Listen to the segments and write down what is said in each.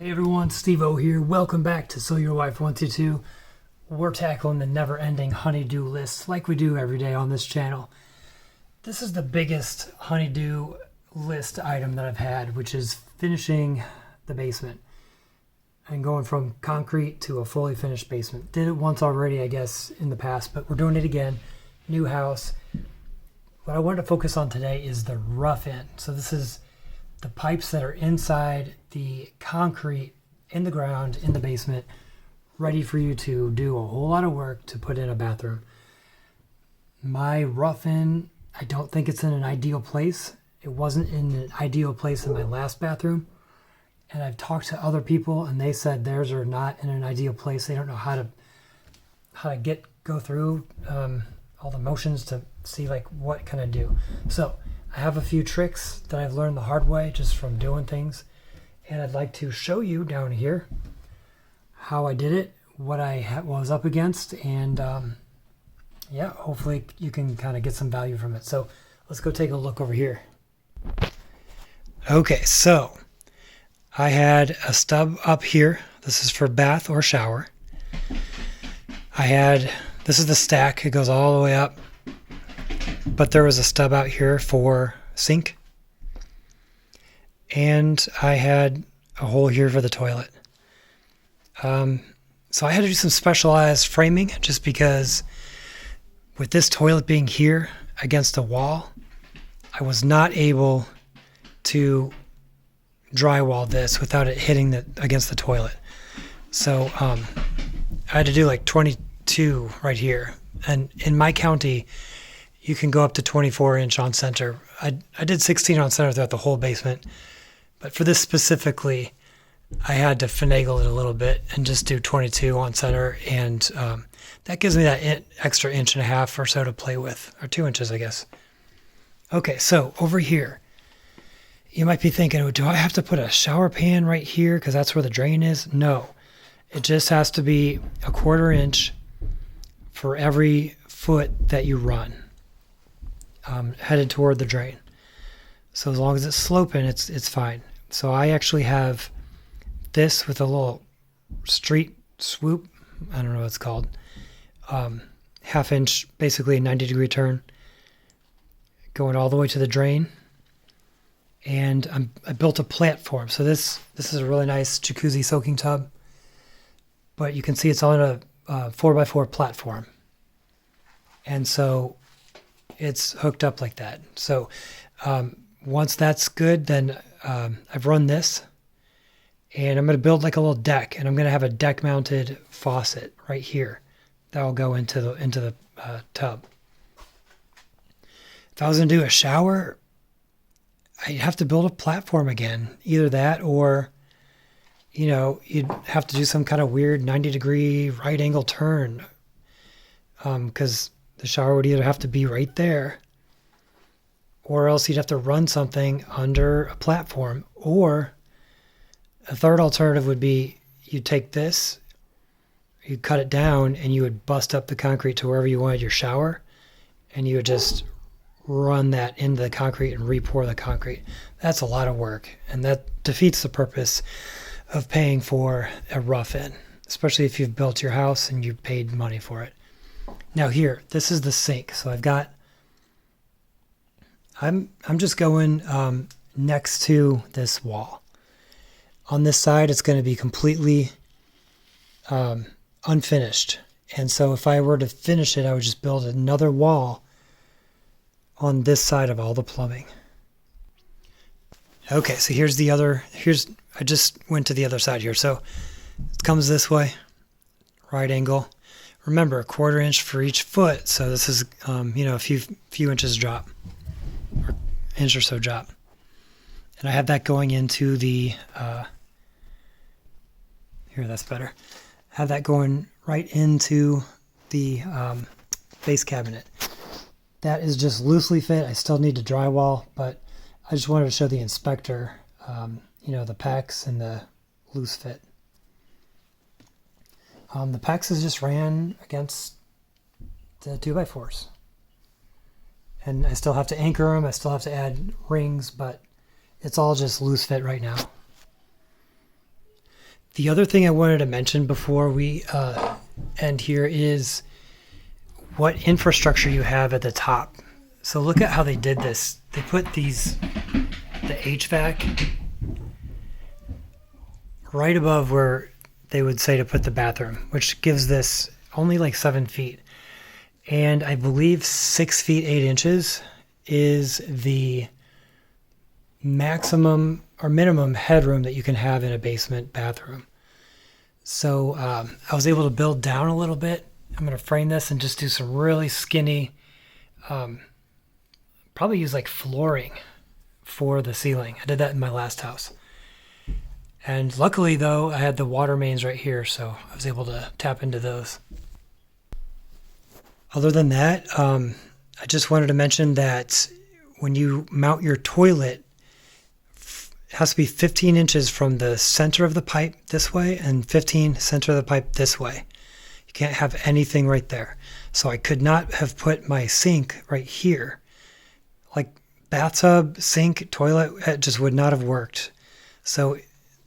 Hey everyone, Steve-O here. Welcome back to So Your Wife Wants You To. We're tackling the never-ending honeydew list like we do every day on this channel. This is the biggest honeydew list item that I've had, which is finishing the basement and going from concrete to a fully finished basement. Did it once already, I guess, in the past, but we're doing it again. New house. What I wanted to focus on today is the rough end. So this is the pipes that are inside the concrete in the ground in the basement, ready for you to do a whole lot of work to put in a bathroom. My rough end, I don't think it's in an ideal place. It wasn't in an ideal place in my last bathroom. And I've talked to other people and they said theirs are not in an ideal place. They don't know how to go through all the motions to see like what can I do. So I have a few tricks that I've learned the hard way just from doing things, and I'd like to show you down here how I did it, what I was up against, and yeah, hopefully you can kind of get some value from it. So let's go take a look over here. Okay, so I had a stub up here. This is for bath or shower. This is the stack. It goes all the way up. But there was a stub out here for sink. And I had a hole here for the toilet. So I had to do some specialized framing just because with this toilet being here against the wall, I was not able to drywall this without it hitting against the toilet. So I had to do like 22 right here. And in my county, you can go up to 24 inch on center. I did 16 on center throughout the whole basement. But for this specifically, I had to finagle it a little bit and just do 22 on center. And that gives me that extra inch and a half or so to play with, or 2 inches, I guess. Okay, so over here, you might be thinking, oh, do I have to put a shower pan right here because that's where the drain is? No, it just has to be a 1/4 inch for every foot that you run. Headed toward the drain. So as long as it's sloping, it's fine. So I actually have this with a little street swoop. I don't know what it's called. 1/2 inch, basically a 90-degree turn, going all the way to the drain. And I built a platform. So this is a really nice jacuzzi soaking tub. But you can see it's on a 4x4 platform. And so it's hooked up like that. So once that's good, then I've run this, and I'm going to build like a little deck, and I'm going to have a deck mounted faucet right here that will go into the tub. If I was going to do a shower, I'd have to build a platform again. Either that or, you'd have to do some kind of weird 90-degree right angle turn, because the shower would either have to be right there, or else you'd have to run something under a platform. Or a third alternative would be you take this, you cut it down, and you would bust up the concrete to wherever you wanted your shower, and you would just run that into the concrete and re-pour the concrete. That's a lot of work, and that defeats the purpose of paying for a rough end, especially if you've built your house and you paid money for it. Now here, this is the sink. So I'm just going next to this wall. On this side, it's going to be completely unfinished. And so if I were to finish it, I would just build another wall on this side of all the plumbing. Okay, so I just went to the other side here. So it comes this way, right angle. Remember, a 1/4 inch for each foot. So this is, a few inches drop, or inch or so drop. And I have that going into the, here, that's better. I have that going right into the base cabinet. That is just loosely fit. I still need to drywall, but I just wanted to show the inspector, the pecs and the loose fit. The pecs is just ran against the 2x4s. And I still have to anchor them. I still have to add rings, but it's all just loose fit right now. The other thing I wanted to mention before we end here is what infrastructure you have at the top. So look at how they did this. They put the HVAC right above where they would say to put the bathroom, which gives this only like 7 feet. And I believe 6 feet 8 inches is the maximum or minimum headroom that you can have in a basement bathroom. So I was able to build down a little bit. I'm going to frame this and just do some really skinny, probably use like flooring for the ceiling. I did that in my last house. And luckily though, I had the water mains right here, so I was able to tap into those. Other than that, I just wanted to mention that when you mount your toilet, it has to be 15 inches from the center of the pipe this way and 15 center of the pipe this way. You can't have anything right there. So I could not have put my sink right here. Like bathtub, sink, toilet, it just would not have worked. So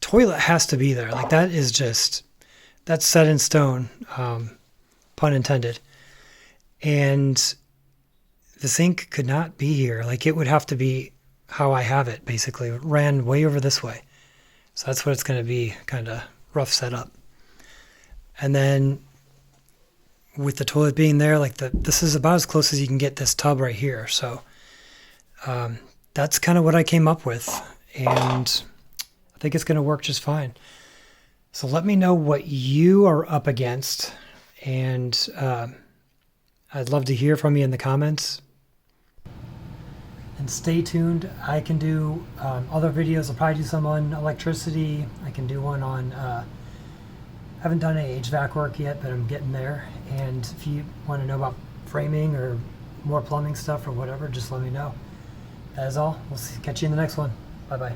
toilet has to be there. Like that is just, that's set in stone, pun intended. And the sink could not be here. Like it would have to be how I have it, basically. It ran way over this way. So that's what it's going to be, kind of rough setup. And then with the toilet being there, like this is about as close as you can get this tub right here. So that's kind of what I came up with. And I think it's going to work just fine. So let me know what you are up against. And I'd love to hear from you in the comments. And stay tuned. I can do other videos. I'll probably do some on electricity. I can do one on, haven't done any HVAC work yet, but I'm getting there. And if you want to know about framing or more plumbing stuff or whatever, just let me know. That is all. We'll catch you in the next one. Bye-bye.